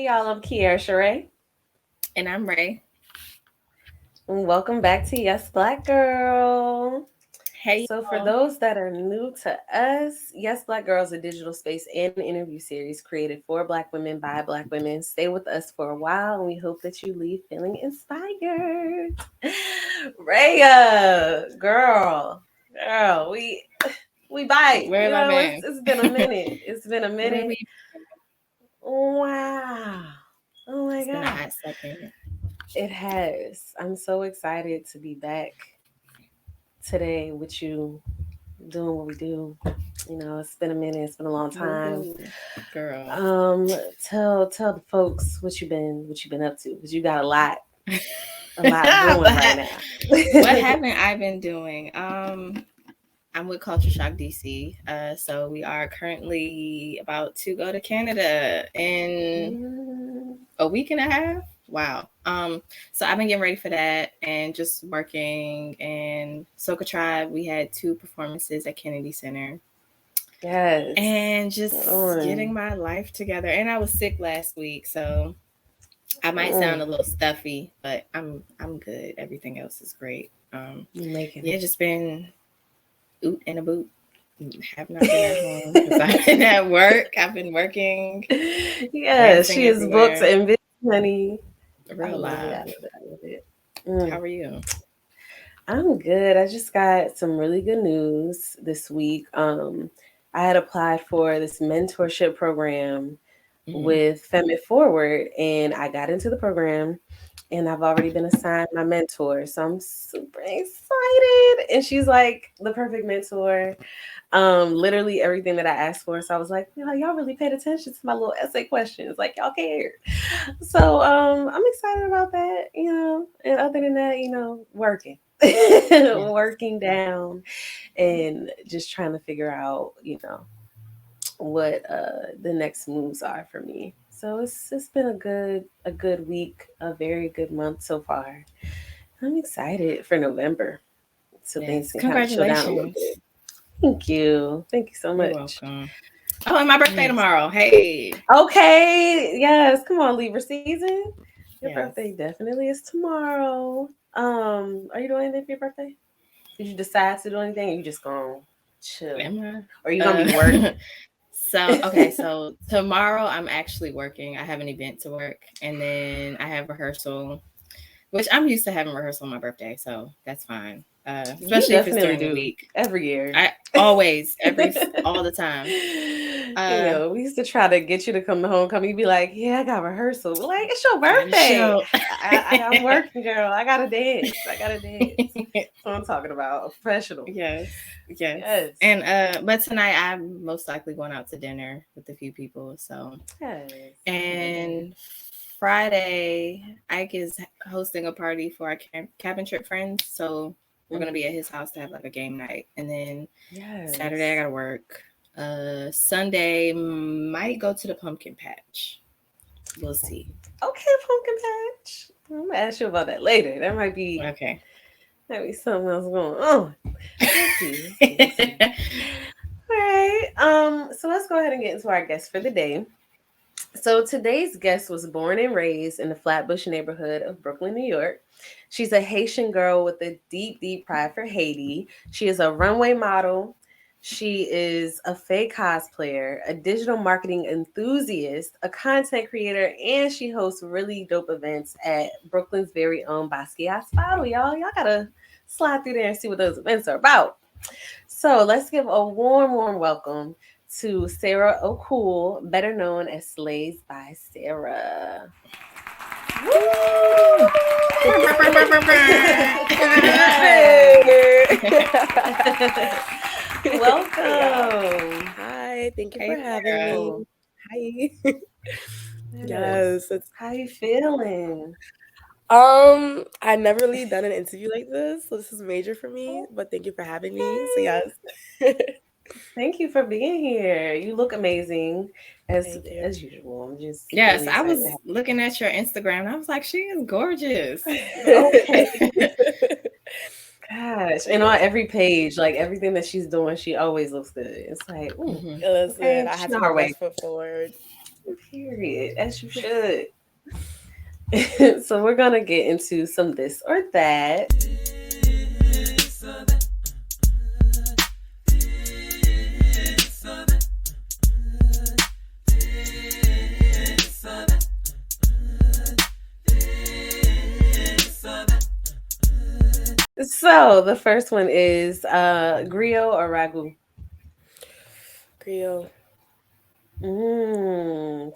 Hey y'all, I'm Kiara Sheree. And I'm Ray. And welcome back to Yes Black Girl. Hey, So, for y'all. those that are new to us, Yes Black Girl is a digital space and interview series created for Black women by Black women. Stay with us for a while, and we hope that you leave feeling inspired. Raya, girl, we bite. Where have I It's, been? it's been a minute. It's been a Where have minute. we? Wow. Oh my It's been a god. hot second. It has. I'm so excited to be back today with you doing what we do. It's been a minute, it's been a long time. Woohoo, girl. Um tell the folks what you been up to, because you got a lot brewing right now. What haven't I been doing? I'm with Culture Shock DC. So we are currently about to go to Canada in Mm, a week and a half. Wow. So I've been getting ready for that and just working in Soca Tribe. We had 2 performances at Kennedy Center yes. and just Mm, getting my life together. And I was sick last week, so I might mm, sound a little stuffy, but I'm good. Everything else is great. you making Yeah, just been oot and a boot. Have not been at home because I've been at work. I've been working, it. Yes, dancing she is booked everywhere. and busy, honey. I Real love it. I live. love it. I love it. Mm. How are you? I'm good. I just got some really good news this week. I had applied for this mentorship program Hmm. with Femme Forward, and I got into the program, and I've already been assigned my mentor. So I'm super excited. And she's like the perfect mentor. Literally everything that I asked for. So I was like, y'all really paid attention to my little essay questions. Like y'all cared. So I'm excited about that, And other than that, working. Yeah. Working down and just trying to figure out, what the next moves are for me. So it's been a good week, a very good month so far. I'm excited for November, so things Yes. can kind of chill down a little Congratulations. bit. Thank you so You're much. welcome. Oh, and my birthday Yes. tomorrow. Hey. Okay, yes, come on, Libra season. Your Yes. birthday definitely is tomorrow. Are you doing anything for your birthday? Did you decide to do anything, or you just gonna chill? Am I? Or are you gonna be working? So tomorrow I'm actually working. I have an event to work, and then I have rehearsal, which I'm used to having rehearsal on my birthday, so that's fine. You Especially if it's definitely during the do week. every year. I always, all the time. Uh, We used to try to get you to come to homecoming. You'd be like, "Yeah, I got rehearsal." We're like, "It's your got to birthday." show. I'm working, girl. I gotta dance. I gotta dance. That's what I'm talking about. A professional. Yes, yes. Yes. And but tonight I'm most likely going out to dinner with a few people. So Yes. Yes. and Friday, Ike is hosting a party for our cabin trip friends. So we're gonna be Mhm. at his house to have like a game night, and then Saturday I Yes. gotta work. Sunday might go to the pumpkin patch. We'll see. Okay, pumpkin patch. I'm gonna ask you about that later. There Okay. might be something else going on. We'll see. We'll see. We'll see. All right. So let's go ahead and get into our guest for the day. So today's guest was born and raised in the Flatbush neighborhood of Brooklyn, New York. She's a Haitian girl with a deep, deep pride for Haiti. She is a runway model. She is a Fae cosplayer, a digital marketing enthusiast, a content creator, and she hosts really dope events at Brooklyn's very own Basquiat Spottle. Y'all gotta slide through there and see what those events are about. So let's give a warm, warm welcome to Sarah Ocul, better known as Slays by Sarah. Woo! Yay! Hey y'all. Welcome. Hi, thank you Hey, for having Sarah. me. Oh, Hi. yes. Yes, it's How you feeling? I never really done an interview like this, so this is major for me, but thank you for having me. So Okay. yes. Thank you for being here. You look amazing as Thank you. as usual. I'm just Yes, really I excited to was have looking at your Instagram and I was like, she is gorgeous. you. Okay. Gosh, and on Yeah. every page, like everything that she's doing, she always looks good. It's like, ooh, Hmm. Listen, okay, I she had to know put her my way. best foot forward. Period. As you should. So we're gonna get into some this or that. So the first one is griot or ragu. Griot.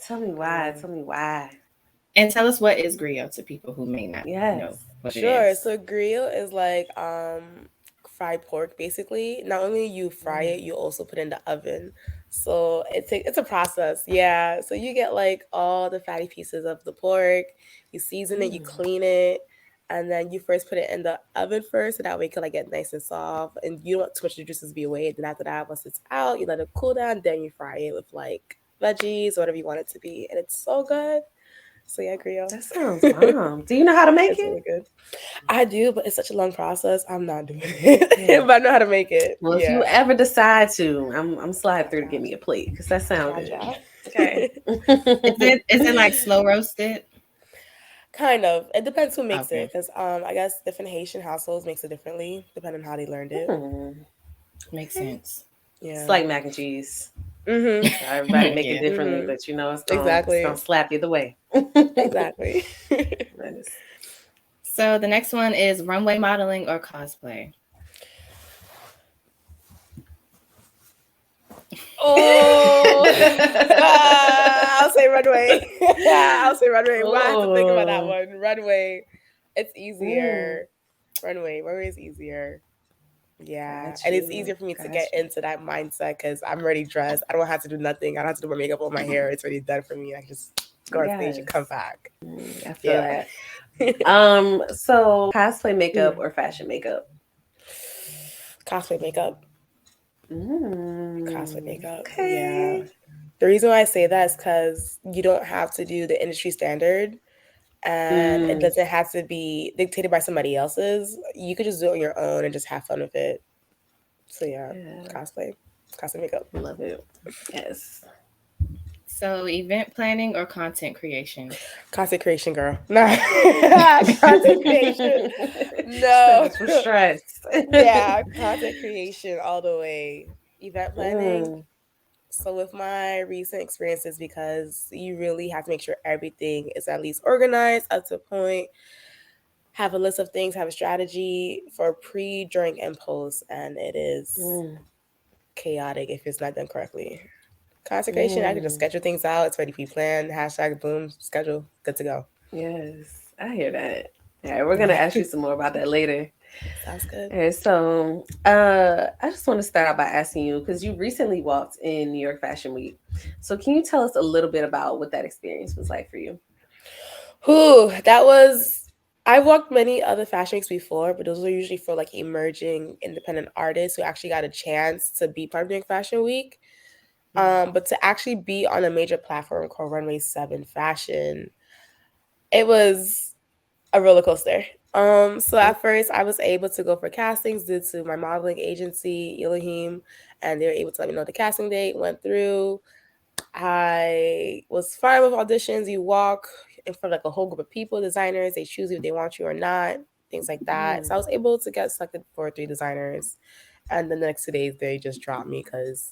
Tell me why. Tell me why. And tell us, what is griot to people who may not know what it Sure. is. So griot is like fried pork basically. Not only you fry it, you also put it in the oven. So it's a process. Yeah. So you get like all the fatty pieces of the pork, you season it, you clean it, and then you first put it in the oven first, so that way it can like get nice and soft. And you don't want too much of the juices to be away. Then after that, once it's out, you let it cool down, then you fry it with like veggies, whatever you want it to be. And it's so good. So yeah, griot. That sounds bomb. Do you know how to make It's it? really good. I do, but it's such a long process. I'm not doing it, but I know how to make it. Well, if you ever decide to, I'm slide through to give me a plate because that sounds good. Okay. Is it like slow roasted? Kind of. It depends who makes it, because I guess different Haitian households makes it differently depending on how they learned it. Makes sense. Yeah, it's like mac and cheese. Everybody make it differently, but it's gonna slap you the way. Exactly. So the next one is runway modeling or cosplay. I'll say runway. I'll say runway. Why I have to think about that one? Runway. It's easier. Runway is easier. Yeah, and it's easier for me to get into that mindset because I'm already dressed. I don't have to do nothing. I don't have to do my makeup or my hair. It's already done for me. I can just go on stage and come back. I feel that. So cosplay makeup or fashion makeup? Cosplay makeup. Cosplay makeup. Okay. Yeah. The reason why I say that is because you don't have to do the industry standard. And it doesn't have to be dictated by somebody else's. You could just do it on your own and just have fun with it. So yeah. Cosplay makeup. Love it. Yes. So event planning or content creation? Content creation, girl. Nah. Content creation. No. For stress. Yeah, content creation all the way. Event planning. So with my recent experiences, because you really have to make sure everything is at least organized up to a point, have a list of things, have a strategy for pre, during, and post, and it is chaotic if it's not done correctly. Content creation, I can just schedule things out. It's ready to be planned. #, boom, schedule, good to go. Yes, I hear that. All right, we're going to ask you some more about that later. Sounds good. Okay, so I just want to start out by asking you, because you recently walked in New York Fashion Week. So can you tell us a little bit about what that experience was like for you? I've walked many other fashion weeks before, but those are usually for like emerging independent artists who actually got a chance to be part of New York Fashion Week. But to actually be on a major platform called Runway 7 Fashion, it was a roller coaster. So at first I was able to go for castings due to my modeling agency, Elohim, and they were able to let me know the casting date, went through. I was fine with auditions. You walk in front of like a whole group of people, designers, they choose you if they want you or not, things like that. So I was able to get selected for 3 designers. And then the next 2 days they just dropped me because,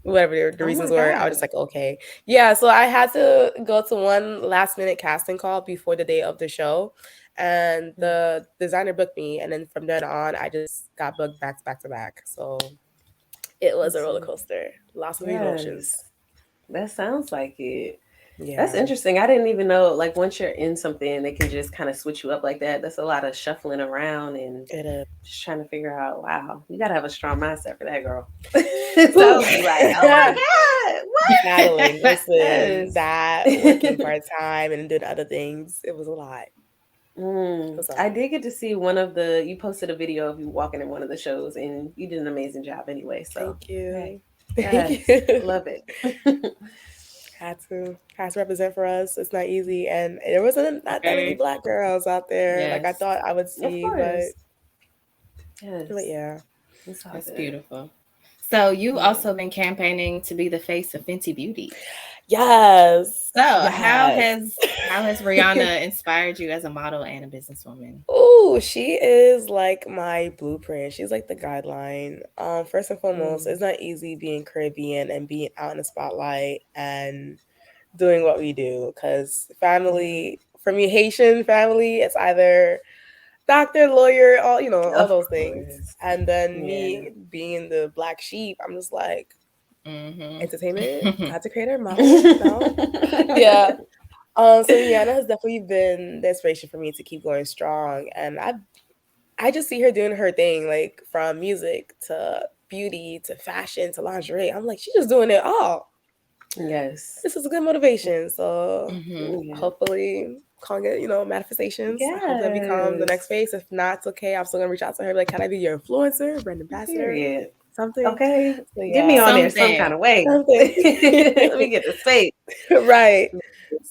whatever the reasons were, I was just like, okay. Yeah, so I had to go to one last minute casting call before the day of the show. And the designer booked me. And then from then on, I just got booked back to back. So it was a roller coaster. Lots of emotions. That sounds like it. Yeah. That's interesting. I didn't even know, like, once you're in something, they can just kind of switch you up like that. That's a lot of shuffling around and just trying to figure out, wow, you got to have a strong mindset for that, girl. So like, oh my God, what? Battling. Listen, that, working part-time and doing other things, it was a lot. I did get to see you posted a video of you walking in one of the shows, and you did an amazing job anyway. So thank you. Right. Thank you. Love it. Had to represent for us. It's not easy, and there wasn't not that many Black girls out there like I thought I would see. But yeah, that's beautiful. So you've also been campaigning to be the face of Fenty Beauty. Yes. So Yes. how has Rihanna inspired you as a model and a businesswoman? Oh, she is like my blueprint. She's like the guideline. First and foremost, Mm. it's not easy being Caribbean and being out in the spotlight and doing what we do. Cause Yeah. family, for me, Haitian family, it's either doctor, lawyer, all Of those things. course. And then Yeah. me being the black sheep, I'm just like entertainment, Mm-hmm. content creator, model. No, yeah. So Rihanna has definitely been the inspiration for me to keep going strong, and I just see her doing her thing, like from music to beauty to fashion to lingerie. I'm like, she's just doing it all. Yes. This is a good motivation. So Mm-hmm. Yeah. hopefully, calling it, manifestations. I hope that become the next Yes. phase. If not, it's okay. I'm still gonna reach out to her. Like, can I be your influencer, brand ambassador, Period. something? Okay. So Get me yeah, on there some Something. kind of way. something. Let me get the space. Right. So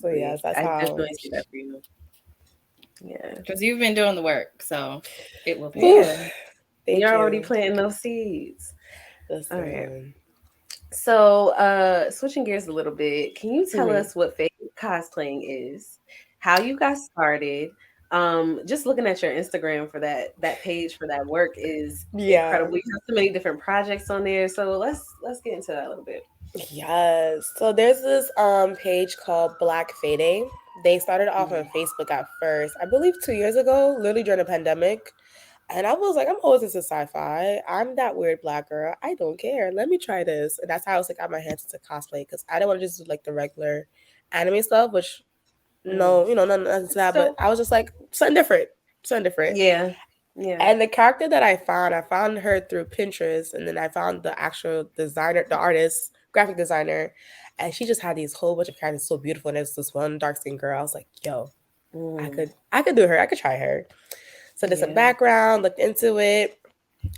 Seriously. yes, that's I how. definitely see that for you. Yeah. Because you've been doing the work, so it will pay Whew, off. Yeah. thank You're already you. planting those seeds. All right. Listen. So, switching gears a little bit, can you tell Mhm. us what Fae Cosplaying is, how you got started? Just looking at your Instagram for that page for that work is Yeah. incredible. You have so many different projects on there. So let's get into that a little bit. Yes. So there's this page called Black Fade. They started off on Mm. Facebook at first, I believe 2 years ago, literally during the pandemic. And I was like, I'm always into sci-fi. I'm that weird black girl. I don't care. Let me try this. And that's how I was like got my hands into cosplay because I didn't want to just do like the regular anime stuff, which Mm. no, nothing to that. But So I was just like something different. Something different. yeah, yeah. And the character that I found her through Pinterest, and then I found the actual designer, the artist, graphic designer, and she just had these whole bunch of characters so beautiful. And there's this one dark skinned girl. I was like, yo, Mm. I could do her. I could try her. So did some Yeah. background, looked into it.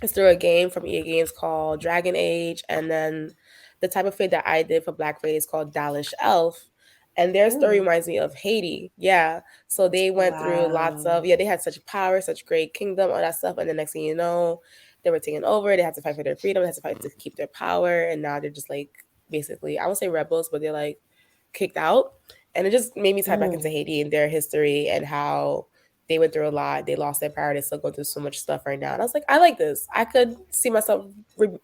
It's through a game from EA Games called Dragon Age, and then the type of fade that I did for Black Fade is called Dalish Elf, and their story Mm. reminds me of Haiti. Yeah, so they went through lots Wow. of they had such power, such great kingdom, all that stuff, and the next thing you know, they were taken over. They had to fight for their freedom. They had to fight to keep their power, and now they're just like basically I won't say rebels, but they're like kicked out, and it just made me tie back into Mm. Haiti and their history and how they went through a lot. They lost their power. They still go through so much stuff right now. And I was like, I like this. I could see myself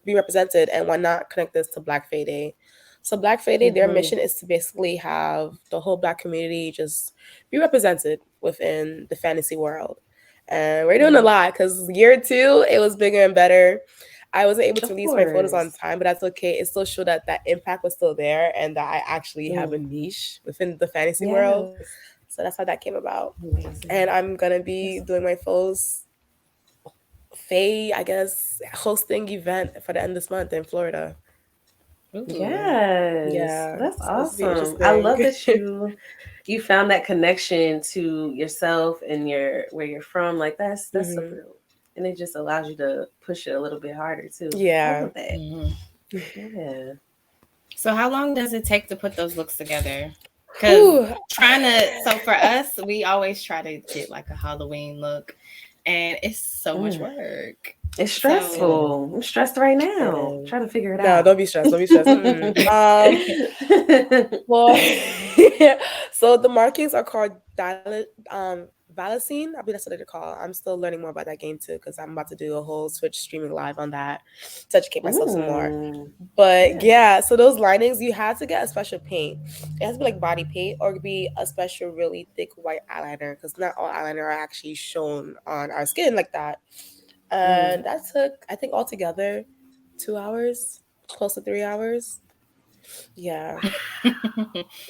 be represented. And why not connect this to Black Fae Day? So Black Fae Day, their Mm-hmm. mission is to basically have the whole Black community just be represented within the fantasy world. And we're doing a Yeah. lot because year two, it was bigger and better. I wasn't able to Of release my photos on course. time, but that's okay. It still showed that that impact was still there and that I actually have a Mm. niche within the fantasy world. Yes. So that's how that came about. Amazing. And I'm gonna be That's- doing my first Faye, I guess, hosting event for the end of this month in Florida. Ooh. Yes, Yeah, that's so this will be awesome. I interesting. love that you found that connection to yourself and your where you're from. Like that's super Hmm. dope. And it just allows you to push it a little bit harder too. I Yeah. love that. Mhm. Yeah. So how long does it take to put those looks together? Because Whew. so for us, we always try to get like a Halloween look, and it's so much Mm. work. It's It So is. stressful. I'm stressed right It now. is. Trying to figure it No, out. don't be stressed. Don't be stressed. Mm-mm. Well, so the markings are called Valacine. I believe that's what they're called. I'm still learning more about that game too because I'm about to do a whole Twitch streaming live on that to educate myself some more. Mm. But Yeah. yeah, so those linings you have to get a special paint. It has to be like body paint or it could be a special really thick white eyeliner because not all eyeliner are actually shown on our skin like that. Mm. And that took I think altogether 2 hours, close to 3 hours. Yeah.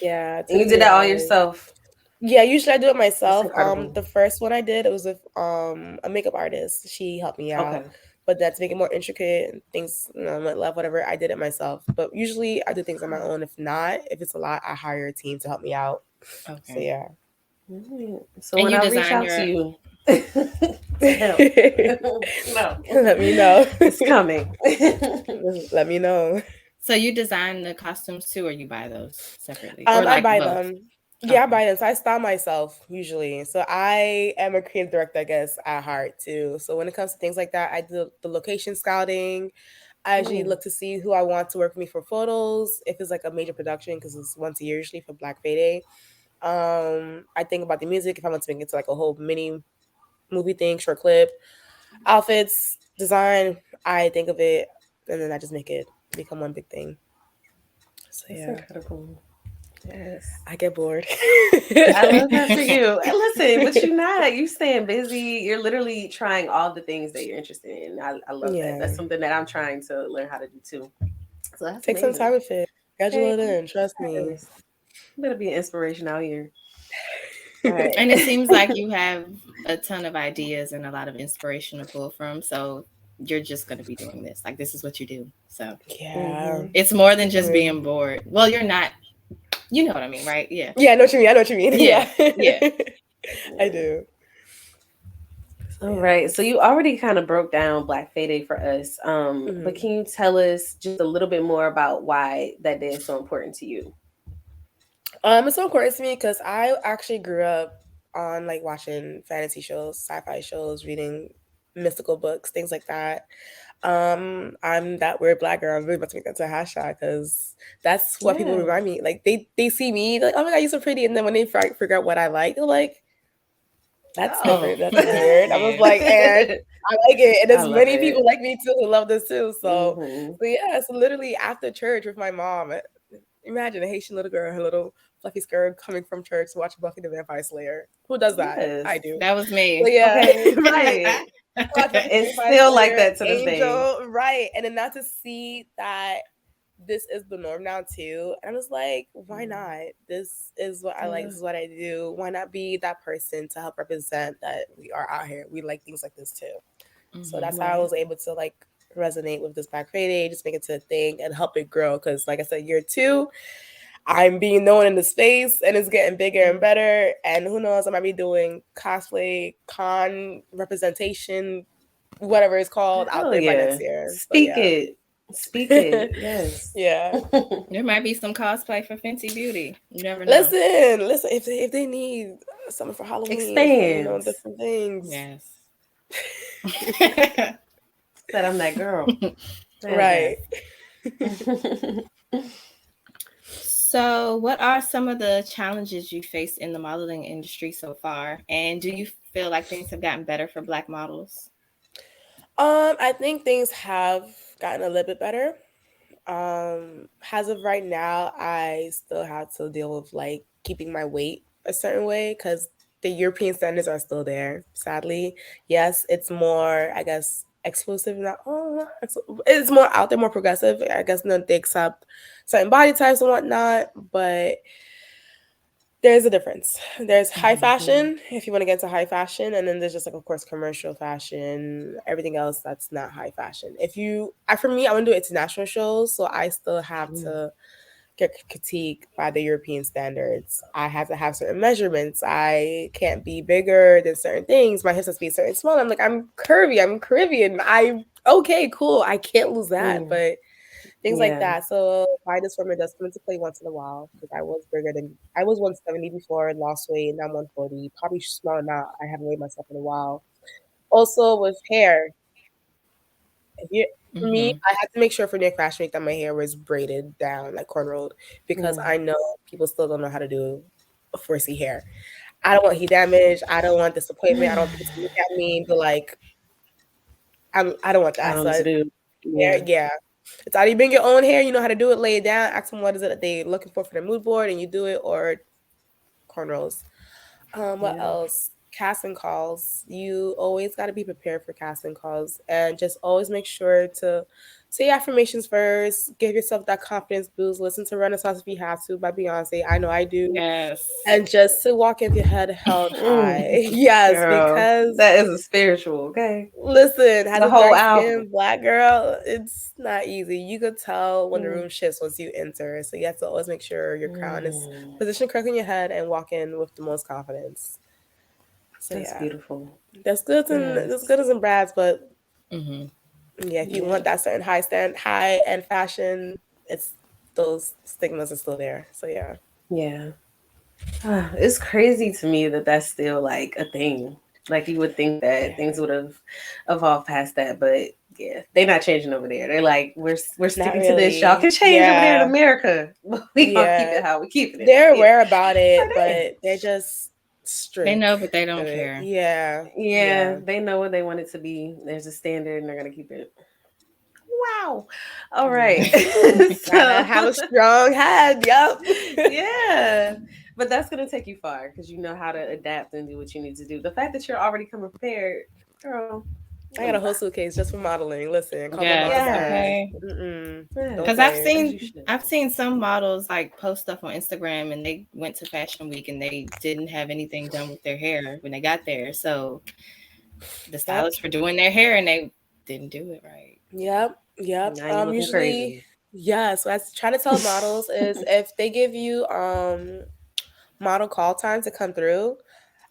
Yeah, it And took you did that all 3 hours. yourself. Yeah, usually I do it That's myself. incredible. The first one I did it was with a makeup artist. She helped me Okay. out, but that's make it more intricate and things, my love, whatever. I did it myself, but usually I do things on my own. If not, if it's a lot, I hire a team to help me out. So okay, yeah. Right. So and when you I reach design out to your you to help, no, Let me know. it's coming. Let me know. so you design the costumes too, or you buy those separately, or I like buy both? them. Yeah, I Okay. buy them. So I style myself usually. So I am a creative director, I guess, at heart too. So when it comes to things like that, I do the location scouting. I actually look to see who I want to work with me for photos. If it's like a major production, because it's once a year usually for Black Fae Day. I think about the music if I want to make it to like a whole mini movie thing, short clip, outfits, design. I think of it and then I just make it become one big thing. So That's yeah, incredible. Yes. I get bored. I love that for you. And listen, but you're not. You staying busy. You're literally trying all the things that you're interested in. I love that. That's Yeah, something that I'm trying to learn how to do too. So that's take some time amazing. with it. Schedule Okay. it in. Trust me. Yes. You better be an inspiration out here. All right. And it seems like you have a ton of ideas and a lot of inspiration to pull from. So you're just going to be doing this. Like, this is what you do. So Yeah. it's more than just Right. being bored. Well, you're not, you know what I mean, right? Yeah. Yeah, I know what you mean. I know what you mean. Yeah. Yeah. Yeah. I do. All right. So you already kind of broke down Black Fae Day for us. But can you tell us just a little bit more about why that day is so important to you? It's so important to me because I actually grew up on like watching fantasy shows, sci-fi shows, reading mystical books, things like that. I'm that weird Black girl. I'm really about to make that to a hashtag because that's what people remind me. Like they see me they're like, oh my god, you're so pretty, and then when they figure out what I like, they're like, that's different. That's weird. I was like, and I like it, and there's many people like me too who love this too. So, but yeah, so literally after church with my mom. Imagine a Haitian little girl, her little fluffy skirt coming from church to watch Buffy the Vampire Slayer. Who does that? Yes. I do. That was me. But yeah, Okay, right. It's still like that to this day. Right. And then not to see that this is the norm now too. And I was like, why not? This is what I like. This is what I do. Why not be that person to help represent that we are out here? We like things like this too. So that's how I was able to like resonate with this Black Fae Day, just make it to a thing and help it grow. Because like I said, year 2, I'm being known in the space and it's getting bigger and better. And who knows, I might be doing cosplay, con representation, whatever it's called, out there by next year. Speak it. Yes. Yeah. There might be some cosplay for Fenty Beauty. You never know. Listen. If they need something for Halloween, expand, different things. Yes. Said I'm that girl. Right. So, what are some of the challenges you faced in the modeling industry so far? And do you feel like things have gotten better for Black models? I think things have gotten a little bit better. As of right now, I still have to deal with like keeping my weight a certain way because the European standards are still there. Sadly, yes, it's more, I guess, exclusive. It's more out there, more progressive. I guess they accept certain body types and whatnot, but there's a difference. There's high fashion if you want to get into high fashion, and then there's just like, of course, commercial fashion, everything else that's not high fashion. For me, I want to do international shows, so I still have to get critiqued by the European standards. I have to have certain measurements. I can't be bigger than certain things. My hips have to be certain small. I'm like, I'm curvy. I'm Caribbean. Okay, cool. I can't lose that, but things like that. So body dysmorphia does come into play once in a while because I was 170 before, lost weight, and now I'm 140. Probably smaller now. I haven't weighed myself in a while. Also with hair, for me, I had to make sure for Nick Fashion Week that my hair was braided down, like cornrowed, because I know people still don't know how to do a 4C hair. I don't want heat damage. I don't want disappointment. I don't want people to look at me and be like, I don't want that. Yeah. It's either you bring your own hair, you know how to do it, lay it down, ask them what is it that they looking for their mood board, and you do it, or cornrows. What else? Casting calls. You always got to be prepared for casting calls, and just always make sure to say affirmations first. Give yourself that confidence boost. Listen to Renaissance if you have to by Beyonce. I know I do. Yes. And just to walk in with your head held high. Yes, girl, because that is a spiritual. Okay. Listen, as a dark-skinned Black girl, it's not easy. You could tell when the room shifts once you enter. So you have to always make sure your crown is positioned correctly in your head and walk in with the most confidence. So that's beautiful. There's goods and bads, but if you want that certain high end fashion, it's those stigmas are still there. So it's crazy to me that that's still like a thing. Like you would think that things would have evolved past that, but yeah, they're not changing over there. They're like, we're Not sticking to this. Y'all really. can change over there in Yeah. America. We gonna keep it Yeah. how we keeping it. They're Yeah. aware about it, Like, but hey. they're just They strict know, but they with don't it. care. Yeah. Yeah, Yeah. they know what they want it to be. There's a standard, and they're gonna keep it. Wow. All right. Yeah. Gotta So, have a strong head. Yep. yeah, but that's gonna take you far because you know how to adapt and do what you need to do. The fact that you're already coming prepared, girl. I got a whole suitcase just for modeling. Listen, call my mom Yes, Yeah. back. okay. Mm-mm. Don't Because Yes, play. as you should. I've seen some models like post stuff on Instagram and they went to Fashion Week and they didn't have anything done with their hair when they got there. So the Yep. stylists were doing their hair and they didn't do it right. Yep. Yep. Now you looking Usually, crazy. yeah. So I try to tell models is if they give you model call time to come through,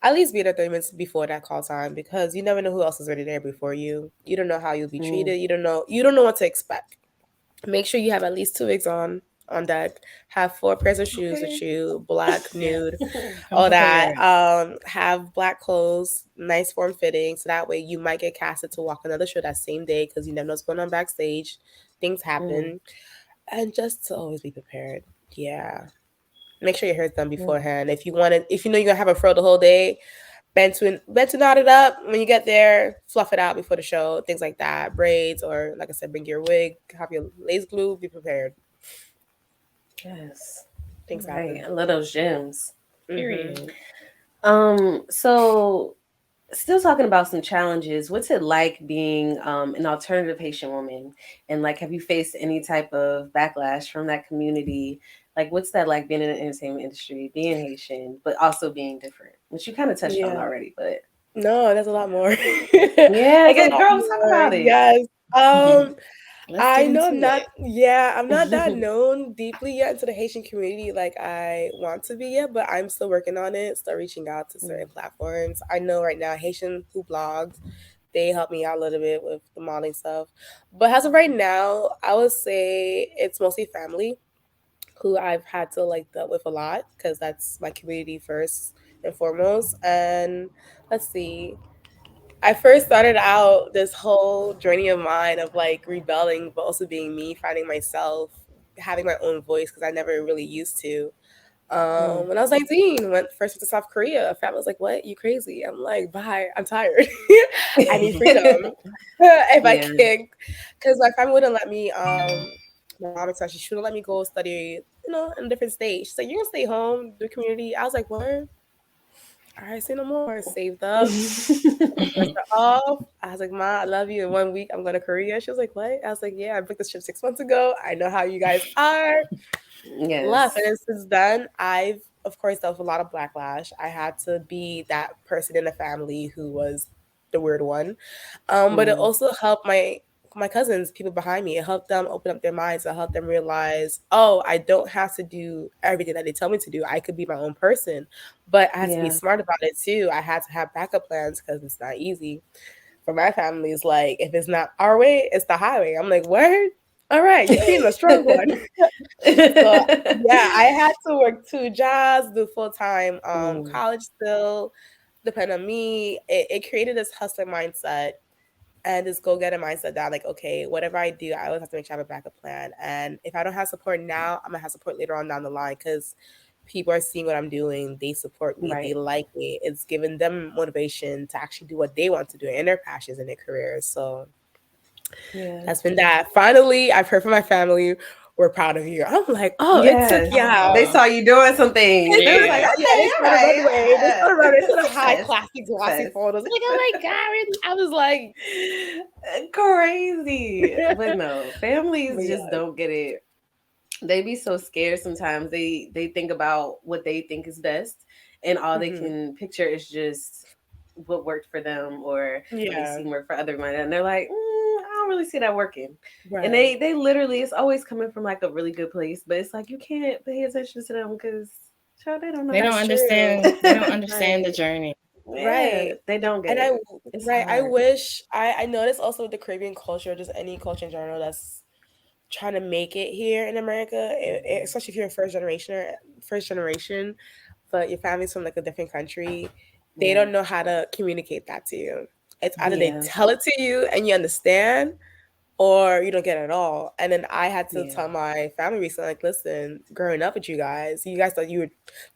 at least be there 30 minutes before that call time because you never know who else is already there before you. You don't know how you'll be Mm, treated. You don't know what to expect. Make sure you have at least 2 wigs on deck. Have 4 pairs of shoes with okay. you, black, nude, Come all that. prepared. Have black clothes, nice form fitting, so that way you might get casted to walk another show that same day because you never know what's going on backstage. Things Mm, happen, and just to always be prepared. Yeah, make sure your hair's done mm. beforehand. If you know you're gonna have a fro the whole day, bend to knot it up when you get there. Fluff it out before the show, things like that. Braids or like I said, bring your wig, have your lace glue. Be prepared. Yes. Things Right. happen. I love those gems. Hmm. Period. So still talking about some challenges. What's it like being an alternative Haitian woman? And like, have you faced any type of backlash from that community? Like, what's that like being in the entertainment industry, being Haitian, but also being different? Which you kind of touched on Yeah. already, but No, there's a lot more. yeah, There's a good lot girl, talk more. about it. Yes. Let's get I know into I'm not, it. yeah, I'm not that known deeply yet into the Haitian community like I want to be yet, but I'm still working on it, still reaching out to certain Mm, platforms. I know right now Haitian who blogs, they help me out a little bit with the modeling stuff. But as of right now, I would say it's mostly family who I've had to like deal with a lot because that's my community first and foremost. And let's see, I first started out this whole journey of mine of like rebelling, but also being me, finding myself, having my own voice because I never really used to. mm. When I was 19, went to South Korea. Family was like, "What? You crazy?" I'm like, "Bye. I'm tired. I need freedom. If I Yeah. can, because my family wouldn't let me. My mom especially, she wouldn't let me go study. In a different state. She's like, "You're gonna stay home, do community." I was like, "What? All right, say no more." Saved up, dropped her off. I was like, "Ma, I love you. In 1 week, I'm going to Korea." She was like, "What?" I was like, "Yeah, I booked this trip 6 months ago. I know how you guys are." Left. Yes. And since then, I've of course dealt with a lot of backlash. I had to be that person in the family who was the weird one. But it Mm, also helped my cousins, people behind me. It helped them open up their minds. It helped them realize, oh, I don't have to do everything that they tell me to do. I could be my own person, but I had to be yeah. smart about it too. I had to have backup plans because it's not easy. For my family, it's like if it's not our way, it's the highway. I'm like, word. All right, you're being a strong one. So yeah, I had to work 2 jobs, do full time Mm, college still, depend on me. It created this hustler mindset and this go getter mindset that like, okay, whatever I do, I always have to make sure I have a backup plan. And if I don't have support now, I'm gonna have support later on down the line because people are seeing what I'm doing. They support me. They right. like me. It's giving them motivation to actually do what they want to do in their passions and their careers. So Yeah. that's been that. Finally, I've heard from my family. We're proud of you. I'm like, oh, it took Yes. They y'all. Oh, saw you doing some things. It They was took like, yeah. yeah, okay, they all saw the right. runway. They saw the runway. They saw the high Success. classy glossy Success. photos. Like, oh my god, really? I was like, Crazy. But no, but families just yeah, don't get it. They be so scared sometimes. They think about what they think is best and all they hmm, can picture is just what worked for them or what they yeah, seen work for other women. And they're like, I don't really see that working. And right. they literally, it's always coming from like a really good place, but it's like you can't pay attention to them because child, they don't They know. don't That's true. understand. They don't understand the Right, journey. Yeah, right. they don't get And it. It's I hard. wish I noticed also with the Caribbean culture, just any culture in general that's trying to make it here in America, especially if you're a first generation, but your family's from like a different country, they Yeah. don't know how to communicate that to you. It's either they Yeah. tell it to you and you understand, or you don't get it at all. And then I had to Yeah. tell my family recently, like, listen, growing up with you guys thought you were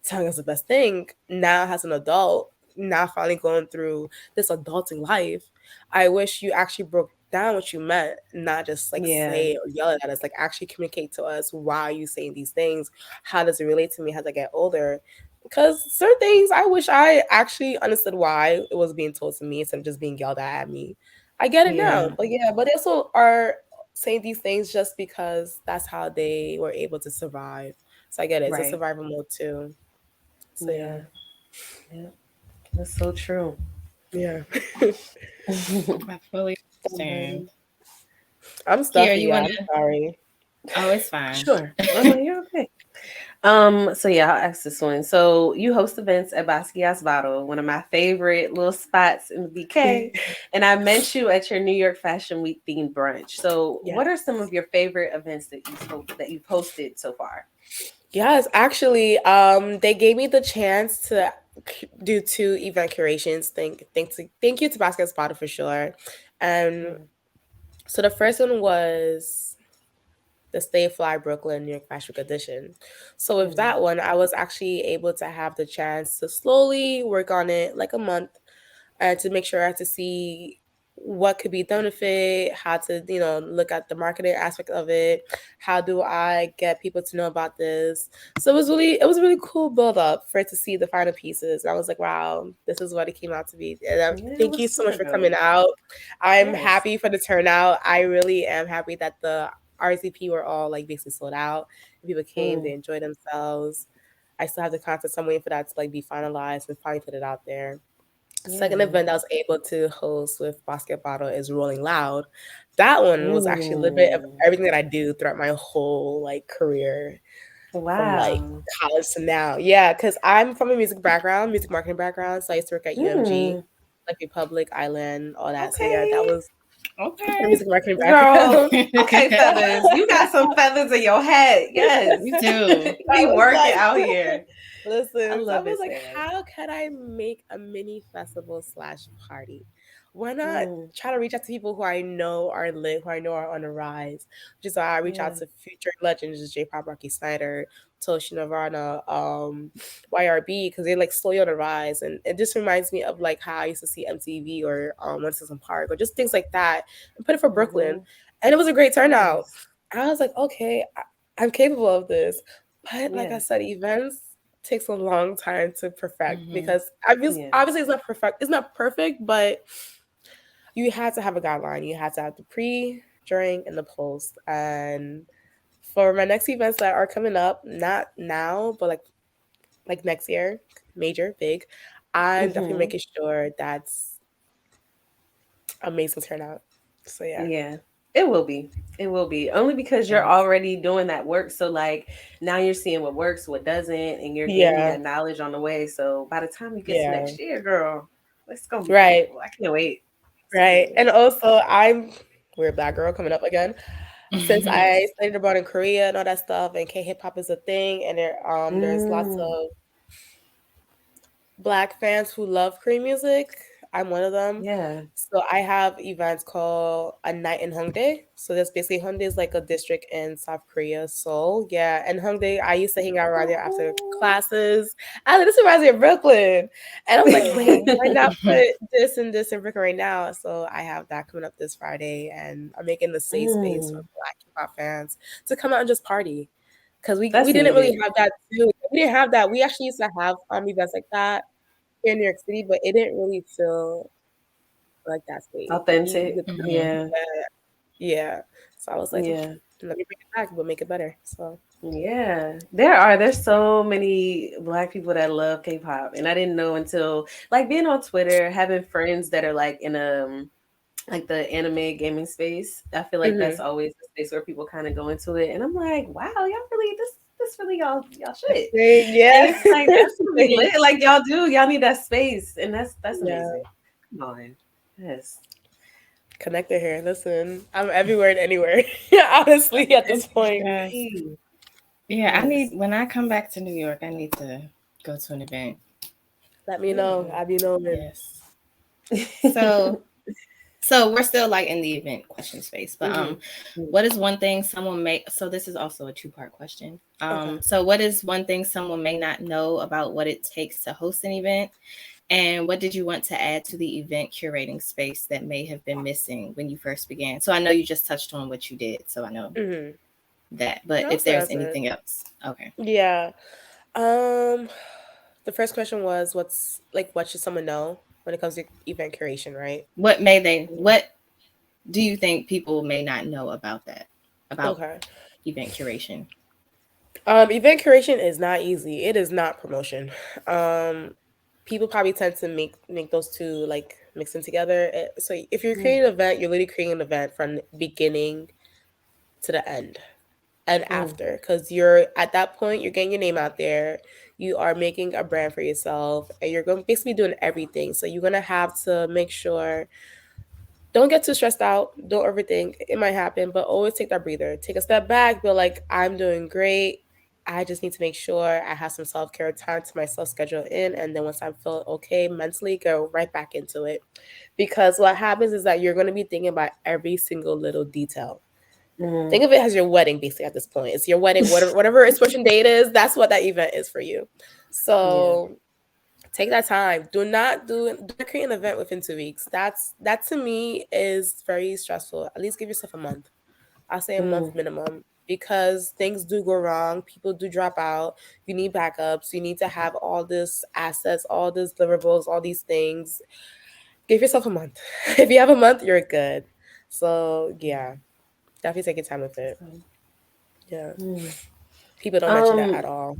telling us the best thing. Now, as an adult, now finally going through this adulting life, I wish you actually broke down what you meant, not just like Yeah. say it or yell it at us, like actually communicate to us why are you saying these things? How does it relate to me as I get older? Because certain things I wish I actually understood why it was being told to me instead of just being yelled at me. I get it now, Yeah. but yeah, but they also are saying these things just because that's how they were able to survive. So I get it. It's a Right. survival mode too. So yeah, Yeah. Yeah. That's so true. yeah. I fully Alrighty. understand. I'm Kiera, stuffy. you Yeah, wanna? I'm sorry. Oh, it's fine. Sure. Oh no, you're okay. So yeah, I'll ask this one. So you host events at Basquiat's Bottle, one of my favorite little spots in the BK, and I met you at your New York Fashion Week themed brunch. So, Yeah. what are some of your favorite events that you've hosted so far? Yes, actually, they gave me the chance to do two event curations. Thank you to Basket Spot for sure. And Mm, so the first one was the Stay Fly Brooklyn New York Fashion Week edition. So with mm, that one, I was actually able to have the chance to slowly work on it like a month and to make sure I had to see what could be done with it, how to, look at the marketing aspect of it, how do I get people to know about this. So it was a really cool build up for it to see the final pieces. And I was like, wow, this is what it came out to be. And yeah, it thank was you so much super for coming dope. out. I'm Yes. happy for the turnout. I really am happy that the RCP were all like basically sold out. People came, they Mm, enjoyed themselves. I still have the content. So I'm waiting for that to like be finalized and finally put it out there. Second yeah. event I was able to host with Basket Bottle is Rolling Loud. That one was actually a little bit of Mm, everything that I do throughout my whole like career from like wow. college to now. Yeah, because I'm from a music marketing background. So I used to work at UMG, Mm, like Republic Island, all that. So yeah, that okay. was my Okay. music marketing Girl, background. okay, feathers. You got some feathers in your head. Yes. You do. You I be was working like, out here. I listen, so I love was it, like, Sarah. how can I make a mini festival slash party? Why not Mm, try to reach out to people who I know are lit, who I know are on the rise? Which is why I reach out yeah. to future legends, J Pop, Rocky Snyder, Toshi Nirvana, YRB, because they like slowly on the rise. And it just reminds me of like how I used to see MTV or Winston Park or just things like that and put it for Brooklyn. Hmm. And it was a great turnout. Yes. I was like, okay, I'm capable of this. But like I Yeah. said, events takes a long time to perfect Hmm. because Yeah. obviously it's not perfect. It's not perfect, but you had to have a guideline. You had to have the pre, during, and the post. And for my next events that are coming up, not now, but like next year, major, big, I'm definitely Hmm. making sure that's amazing turnout. So yeah. Yeah. It will be. It will be. Only because you're Yes. already doing that work. So like now you're seeing what works, what doesn't, and you're gaining Yeah. that knowledge on the way. So by the time you get to Yeah. next year, girl, it's gonna be Right. beautiful. I can't wait. I Right. can't And wait. also we're a black girl coming up again. Since I studied abroad in Korea and all that stuff, and K hip hop is a thing, and there's lots Mm, of Black fans who love Korean music. I'm one of them. yeah. So I have events called a night in Hongdae. So that's basically Hongdae is like a district in South Korea, Seoul. Yeah, and Hongdae, I used to hang out around there after classes. I like, this reminds me of Brooklyn, and I was like, wait, why not put this and this in Brooklyn right now? So I have that coming up this Friday, and I'm making the safe space for Mm, Black hip hop fans to come out and just party. Because we that's didn't really needed. have that too. We didn't have that. We actually used to have events like that here in New York City, but it didn't really feel like that space. Like we Authentic. did, Hmm. Yeah. yeah. So I was like, Yeah. let me bring it back, but make it better. So Yeah, there's so many black people that love K-pop, and I didn't know until like being on Twitter, having friends that are like in like the anime gaming space. I feel like that's mhm. always the space where people kind of go into it, and I'm like, wow, y'all really this really y'all shit, Thing, and yeah. it's like that's really Thing. lit. Like y'all need that space, and that's Yeah. amazing. Come on, yes. Connected here. Listen, I'm everywhere and anywhere. Honestly, at this point. Yes. Hey, Yeah, I yes, need when I come back to New York, I need to go to an event. Let me know. yeah. I'll be knowing. Yes. So So we're still like in the event question space, but Mm-hmm. what is one thing someone may? So this is also a two-part question. Okay. So what is one thing someone may not know about what it takes to host an event, and what did you want to add to the event curating space that may have been missing when you first began? So I know you just touched on what you did, so I know Mm-hmm. that. But No, if so there's that's it. anything else, okay. Yeah. Um, the first question was, what should someone know when it comes to event curation, right? What do you think people may not know about that? About Okay. event curation? Event curation is not easy. It is not promotion. Um, People probably tend to make those two like mix them together. So if you're Mm-hmm. creating an event, you're literally creating an event from beginning to the end and after, because you're at that point you're getting your name out there. You are making a brand for yourself, and you're going basically doing everything. So you're gonna have to make sure, don't get too stressed out. Don't overthink. It might happen, but always take that breather. Take a step back. Be like, I'm doing great. I just need to make sure I have some self care time to myself schedule in. And then once I feel okay mentally, go right back into it. Because what happens is that you're going to be thinking about every single little detail. Mm-hmm. Think of it as your wedding, basically, at this point. It's your wedding, whatever expression date is, that's what that event is for you. Yeah. So take that time. Do not create an event within 2 weeks. That to me is very stressful. At least give yourself a month. I'll say a month Mm-hmm. minimum, because things do go wrong. People do drop out. You need backups. You need to have all this assets, all these deliverables, all these things. Give yourself a month. If you have a month, you're good. So yeah, definitely take your time with it. Yeah. Mm. People don't mention that Um, at all.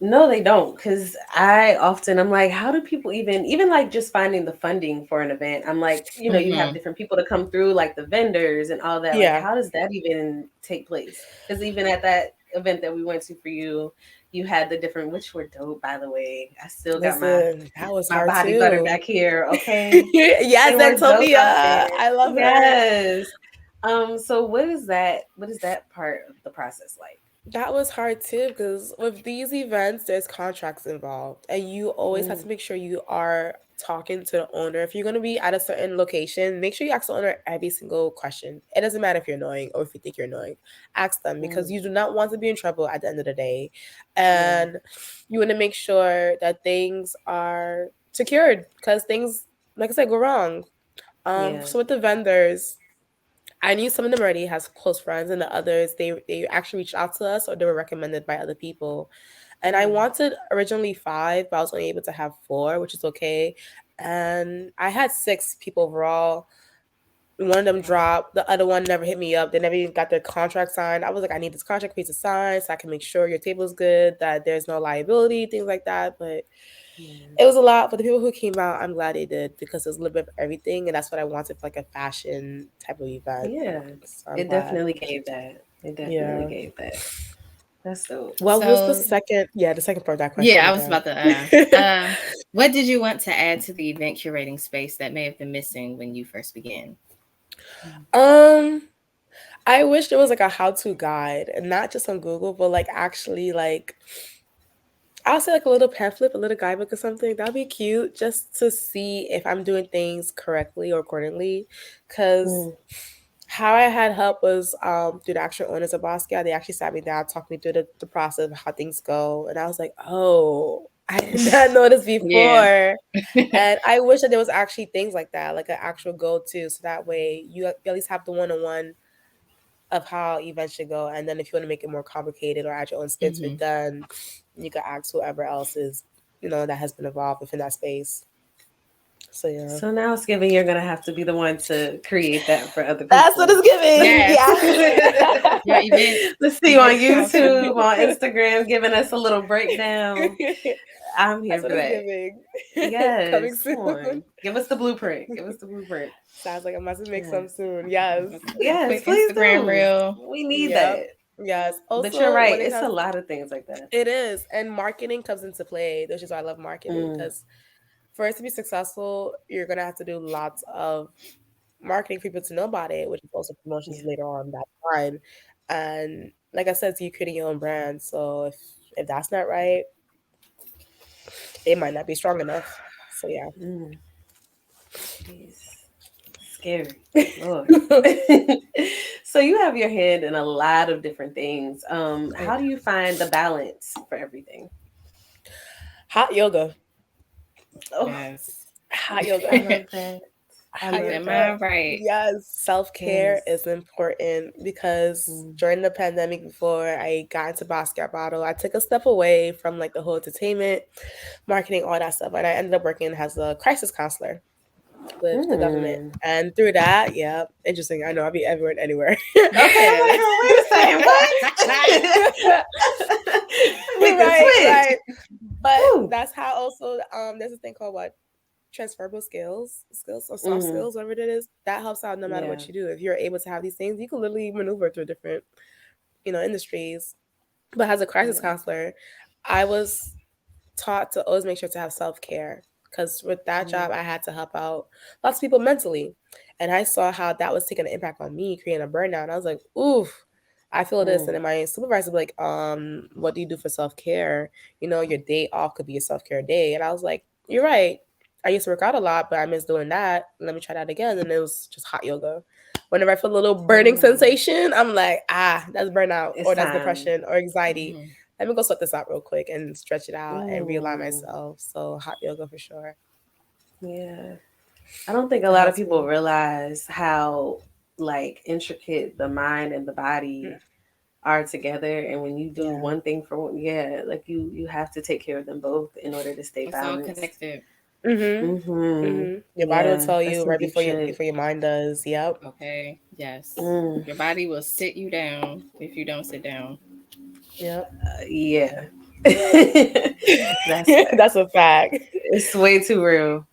no, they don't. Cause I'm like, how do people even like just finding the funding for an event? I'm like, you have Mm-hmm. different people to come through, like the vendors and all that. Like, Yeah. how does that even take place? Because even at that event that we went to for you, you had the different, which were dope, by the way. I still got my Listen, that was my hard body butter too. back here. Okay, they Yes, were dope out Antopia. there. I love her. Yes. So what is that? What is that part of the process like? That was hard too, because with these events, there's contracts involved, and you always have Mm, to make sure you are talking to the owner. If you're going to be at a certain location, make sure you ask the owner every single question. It doesn't matter if you're annoying or if you think you're annoying. Ask them, because mm, you do not want to be in trouble at the end of the day. yeah. And you want to make sure that things are secured, because things, like I said, go wrong. Yeah. So with the vendors, I knew some of them already has close friends, and the others they actually reached out to us, or they were recommended by other people. And I Mm, wanted originally 5, but I was only able to have 4, which is okay. And I had 6 people overall. One of them dropped. The other one never hit me up. They never even got their contract signed. I was like, I need this contract piece to sign so I can make sure your table is good, that there's no liability, things like that. But yeah. it was a lot. But the people who came out, I'm glad they did, because it was a little bit of everything, and that's what I wanted for like a fashion type of event. Yeah. So I'm It glad. definitely gave that. It definitely Yeah. gave that. That's dope. What was the So second? Yeah, the second part of that question yeah, I was again. about to. What did you want to add to the event curating space that may have been missing when you first began? um, I wish there was like a how-to guide, and not just on Google, but like actually like, I'll say like a little pamphlet, a little guidebook or something. That'd be cute, just to see if I'm doing things correctly or accordingly. Cause Mm, how I had help was through the actual owners of Bosca. They actually sat me down, talked me through the process of how things go. And I was like, oh, I did not know this Yeah. before. And I wish that there was actually things like that, like an actual go-to. So that way you at least have the one-on-one of how events should go. And then if you want to make it more complicated or add your own spin to Mm-hmm. it, then you can ask whoever else is, that has been involved within that space. So yeah. so now it's giving you're gonna have to be the one to create that for other That's what people. it's giving. Yes. Yeah. Your event Let's see on event counselor. YouTube, on Instagram, giving us a little breakdown. I'm here That's for what it's that. giving. Coming Yes, come soon. on. Give us the blueprint. Give us the blueprint. Sounds like I'm about to make Yeah. some soon. Yes. A Yes, quick please Instagram do. reel. We need Yep. that. Yes. But you're Also, right. when it It's a comes, lot of things like that. it is, and marketing comes into play, which is why I love marketing. Mm, Because for it to be successful, you're gonna have to do lots of marketing for people to know about it, which is also promotions yeah. later on that line. And like I said, so you're creating your own brand. So if that's not right, it might not be strong enough. So yeah. Mm, jeez. scary. Lord. So you have your hand in a lot of different things. How do you find the balance for everything? Hot yoga. Oh, Yes. Hot I yoga. love that. I Hot Keep love in yoga. that. mind right. Yes, self-care Yes. is important because Mm. during the pandemic before I got into basketball, I took a step away from like the whole entertainment, marketing, all that stuff. And I ended up working as a crisis counselor with the government. Mm. And through that, yeah, interesting. I know I'll be everywhere and anywhere. Okay, I'm like, Yes. oh, wait a second, what? Make the Right, switch. right. But Woo. that's how also there's a thing called what? Transferable skills or soft Mm. skills, whatever it is, that helps out no matter Yeah. what you do. If you're able to have these things, you can literally maneuver through different, industries. But as a crisis Yeah. counselor, I was taught to always make sure to have self-care because with that Mm. job I had to help out lots of people mentally, and I saw how that was taking an impact on me, creating a burnout. And I was like, oof, I feel this. And Mm. then my supervisor was like, what do you do for self-care? Your day off could be a self-care day. And I was like, you're right, I used to work out a lot, but I miss doing that. Let me try that again. And it was just hot yoga. Whenever I feel a little burning Mm. sensation, I'm like, that's burnout, It's or that's time. depression or anxiety. Mhm. Let me go sort this out real quick and stretch it out and realign Mm. myself. So hot yoga for sure. Yeah. I don't think a That lot of helps people me. realize how like intricate the mind and the Mm, body are together, and when you do yeah. one thing for one, yeah, like you have to take care of them both in order to stay It's all balanced. connected. Mhm. Mm-hmm. Mhm. Your body will Yeah, tell that's you some right deep before you shit. before your mind does. Yep. Okay. Yes. Mm. Your body will sit you down if you don't sit down. Yep. Yeah. That's That's a fact. it's way too real.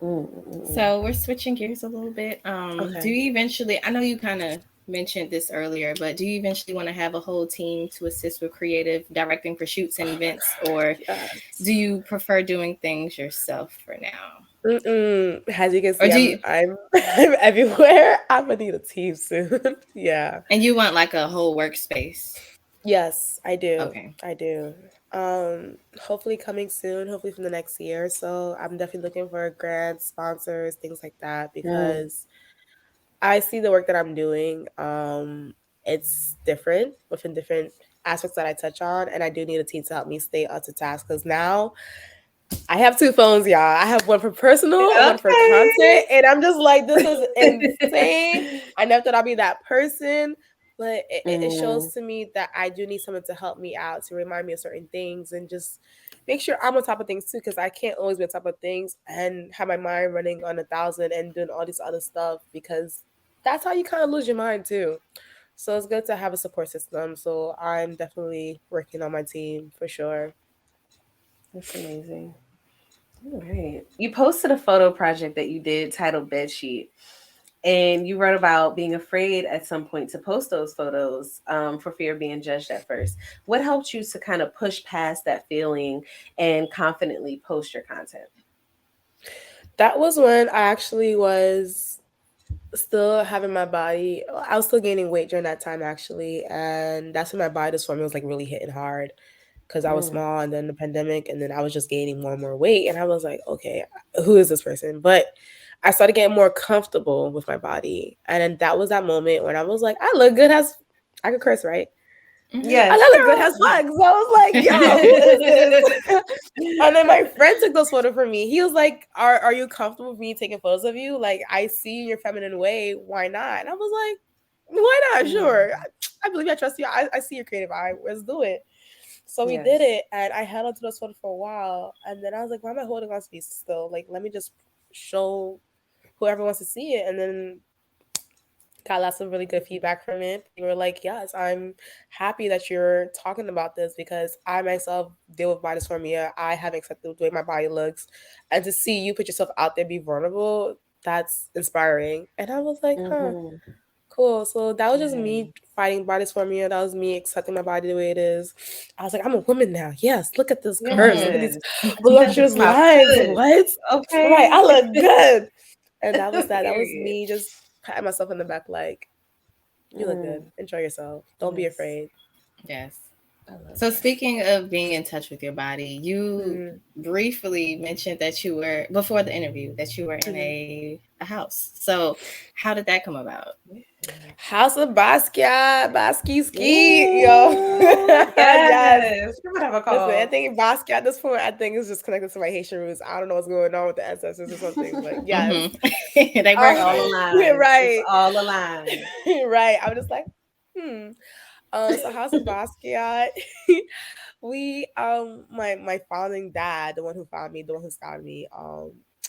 Mm-mm. So we're switching gears a little bit. Do Okay. you eventually? I know you kind of mentioned this earlier, but do you eventually want to have a whole team to assist with creative directing for shoots and Oh my events, or god. Yes. do you prefer doing things yourself for now? Mm-mm. As you can Or see, do I'm you? I'm I'm everywhere. I'm gonna need a team soon. Yeah. And you want like a whole workspace? Yes, I do. Okay. I do. Hopefully coming soon, hopefully from the next year. So I'm definitely looking for grants, sponsors, things like that Mm. because I see the work that I'm doing. It's different within different aspects that I touch on, and I do need a team to help me stay up to task because now I have two phones, y'all. I have one for personal and one for content. And I'm just like, this is insane. Okay. I never thought I'd be that person. But it Mm. shows to me that I do need someone to help me out, to remind me of certain things and just make sure I'm on top of things too. Because I can't always be on top of things and have my mind running on 1,000 and doing all this other stuff because that's how you kind of lose your mind too. So it's good to have a support system. So I'm definitely working on my team for sure. That's amazing. All right. You posted a photo project that you did titled Bedsheet, and you wrote about being afraid at some point to post those photos for fear of being judged at first. What helped you to kind of push past that feeling and confidently post your content? That was when I actually was still having my body. I was still gaining weight during that time actually, and that's when my body dysmorphia was like really hitting hard because I was Mm. small, and then the pandemic, and then I was just gaining more and more weight, and I was like, okay, who is this person? But I started getting more comfortable with my body, and then that was that moment when I was like, I look good as I could curse, right? I Yes, look good as fuck. So I was like, yo, who is this? And then my friend took those photos for me. He was like, are you comfortable with me taking photos of you? Like, I see your feminine way. Why not? And I was like, why not? Sure. Mm. I believe I trust you. I see your creative eye. Let's do it. So we did Yes. it. And I held on to those photos for a while. And then I was like, why am I holding on to these still? Like, let me just show whoever wants to see it. And then got lots of really good feedback from it. They were like, yes, I'm happy that you're talking about this because I myself deal with body dysmorphia. I have accepted the way my body looks. And to see you put yourself out there, be vulnerable, that's inspiring. And I was like, huh, Mm-hmm. cool. So that was just Yeah. me fighting body dysmorphia. That was me accepting my body the way it is. I was like, I'm a woman now. Yes, look at this curves. Look at these Yes. This voluptuous is my lines. foot. What? Right, Okay. I look good. And that was that. That was Period. me just patting myself in the back like, you look good. Mm. Enjoy yourself. Don't be Yes. afraid. Yes. So speaking of being in touch with your body, you briefly mentioned that you were before the interview that you were in a house. So how did that come about? House of Basquiat, Basquiat ski, yo. Yes. Whatever Listen, I called. think Basquiat at this point, I think is just connected to my Haitian roots. I don't know what's going on with the ancestors or something, but yes. They work All aligned. Right. It's all aligned. Right. I'm just like, so House of Basquiat, we my founding dad, the one who found me, the one who scouted me,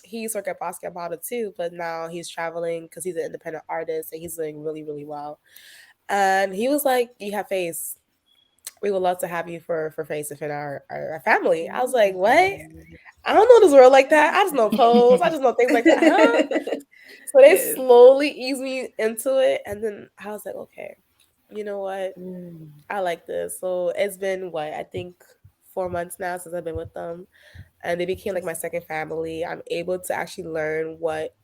he used to work at Basquiat Bottle too, but now he's traveling because he's an independent artist and he's doing really, really well. And he was like, "You have face. We would love to have you for face in our family." I was like, "What? I don't know this world like that. I just know pose. I just know things like that, huh?" So they Yes. slowly eased me into it, and then I was like, "Okay, you know what? I like this." So it's been what, I think 4 months now since I've been with them, and they became like my second family. I'm able to actually learn what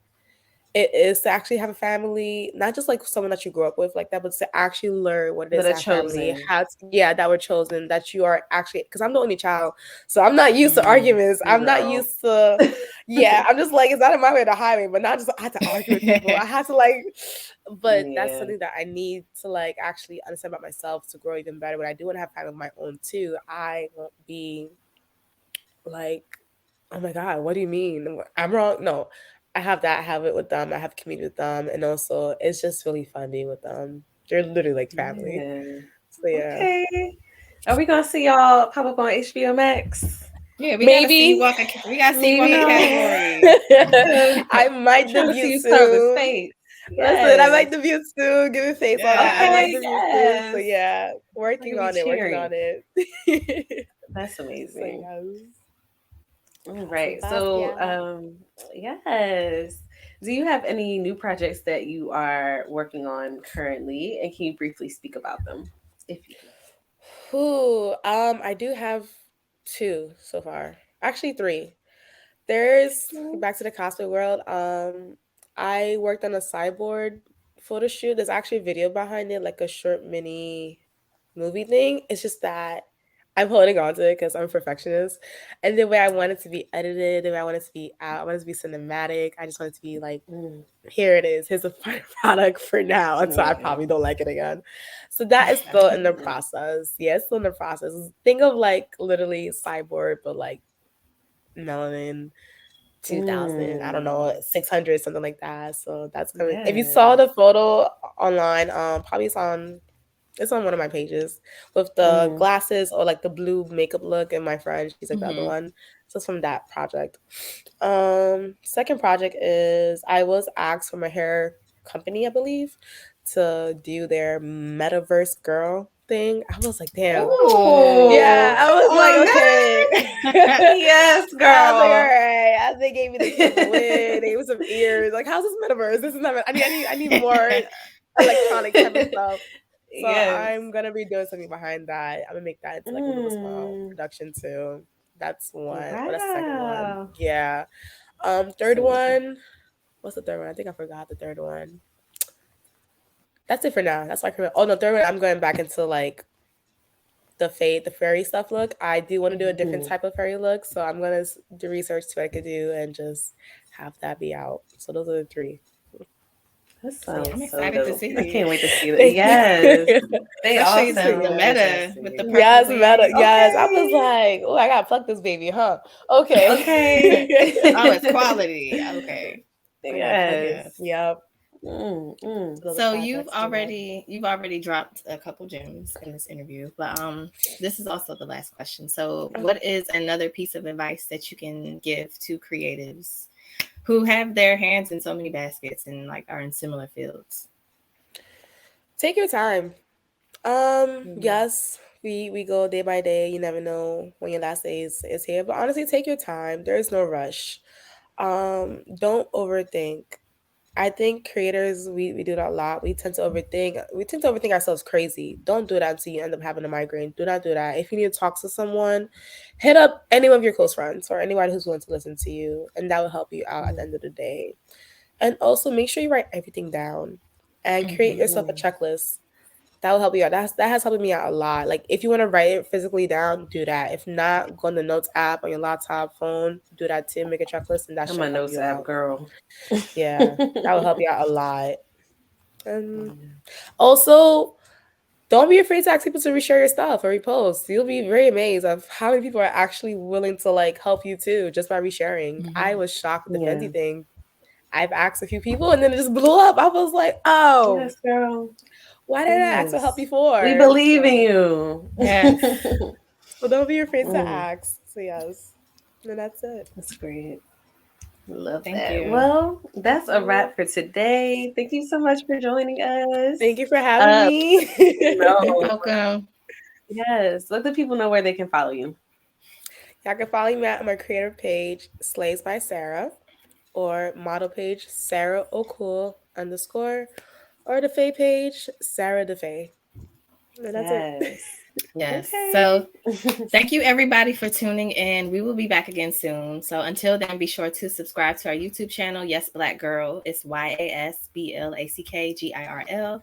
it is to actually have a family, not just like someone that you grew up with like that, but to actually learn what it is That to are have family, chosen. how to, yeah, that were chosen, that you are actually, because I'm the only child, so I'm not used to arguments. I'm not Girl. used to, yeah, I'm just like, it's not in my way to highway, but not just I had to argue with people. I had to like, but that's something that I need to like actually understand about myself to grow even better. When I do want to have family of my own too, I won't be like, oh my God, what do you mean? I'm wrong. No, I have that. I have it with them. I have community with them. And also, it's just really fun being with them. They're literally like family. Yeah. So, yeah. Okay. Are we gonna see y'all pop up on HBO Max? Yeah, we Maybe. gotta see you walk a we gotta see you walk a category. I might I'm trying to debut see you serve the soon. space. Listen, I Yes. might debut soon. Give me face on that. I might Okay, debut soon. So, yes. yeah, I'm working gonna be on it. Working cheering. on it. That's So, amazing. yes. All House of right. So, Basquiat. yes. Do you have any new projects that you are working on currently? And can you briefly speak about them, if you can? I do have two so far. Actually, three. There's back to the cosplay world. I worked on a cyborg photo shoot. There's actually a video behind it, like a short mini movie thing. It's just that I'm holding on to it because I'm a perfectionist. And the way I want it to be edited, the way I want it to be out, I want it to be cinematic. I just want it to be like, here it is. Here's the final product for now until I probably don't like it again. So that is still in the process. Yeah, it's still in the process. Think of like literally cyborg, but like melanin 2000, I don't know, 600, something like that. So that's coming. If you saw the photo online, probably it's on one of my pages with the glasses or like the blue makeup look, and my friend, she's like the other one. So it's from that project. Second project is I was asked from a hair company, I believe, to do their metaverse girl thing. I was like, damn. Yeah, I was like, okay. Yes, girl. I was like, all right. They gave me the cute wig, they gave me some ears. Like, how's this metaverse? This is not. I need more electronic type of stuff. So I'm gonna be doing something behind that. I'm gonna make that into like a little small production too. That's one. Wow. Well, that's the second one. Yeah. Third one. What's the third one? I think I forgot the third one. That's it for now. That's my career. Oh no, third one. I'm going back into like the fairy stuff look. I do want to do a different type of fairy look, so I'm gonna do research to what I could do and just have that be out. So those are the three. That sounds I'm so excited to dope. see I it. can't wait to see it. Yes. They Especially awesome. the meta with the purple yes, wig. meta. Yes, I was Okay. like, oh, I gotta pluck this baby, huh? Okay. Okay. Oh, it's quality. Okay. Yes. Yep. So you've already dropped a couple gems in this interview, but this is also the last question. So what is another piece of advice that you can give to creatives who have their hands in so many baskets and like are in similar fields? Take your time. Yes, we go day by day. You never know when your last day is here. But honestly, take your time. There is no rush. Don't overthink. I think creators, we do that a lot. We tend to overthink. We tend to overthink ourselves crazy. Don't do that until you end up having a migraine. Do not do that. If you need to talk to someone, hit up any of your close friends or anyone who's willing to listen to you, and that will help you out at the end of the day. And also make sure you write everything down and create yourself a checklist. That will help you out. That has helped me out a lot. Like if you want to write it physically down, do that. If not, go on the notes app on your laptop, phone, do that too. Make a checklist, and that I'm should a help notes you app out. girl. Yeah, that will help you out a lot. Also, don't be afraid to ask people to reshare your stuff or repost. You'll be very amazed of how many people are actually willing to like help you too just by resharing. I was shocked with the Yeah. Fenty thing. I've asked a few people and then it just blew up. I was like, oh, Yes, girl. why didn't I ask for help before? We believe in So, you. Yes. well, don't be afraid to Mm, ask. So yes, and that's it. that's great. Love Thank that. you. Well, that's a wrap for today. Thank you so much for joining us. Thank you for having me. No, Welcome. yes. Let the people know where they can follow you. Y'all can follow me at my creator page, Slays by Sarah, or model page, Sarah Ocul _ or the Fae page, Sarah the Fae. And that's it. Yes. Yes. Okay. So thank you everybody for tuning in. We will be back again soon. So until then, be sure to subscribe to our YouTube channel, Yes Black Girl. It's YASBLACKGIRL.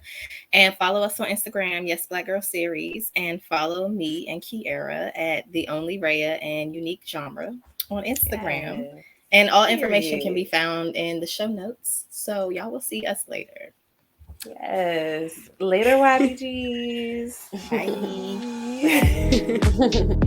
And follow us on Instagram, Yes Black Girl Series. And follow me and Kiara at The Only Raya and Unique Genre on Instagram. Yes. And all information can be Period. found in the show notes. So y'all will see us later. Yes. Later, YBGs. Bye. Bye.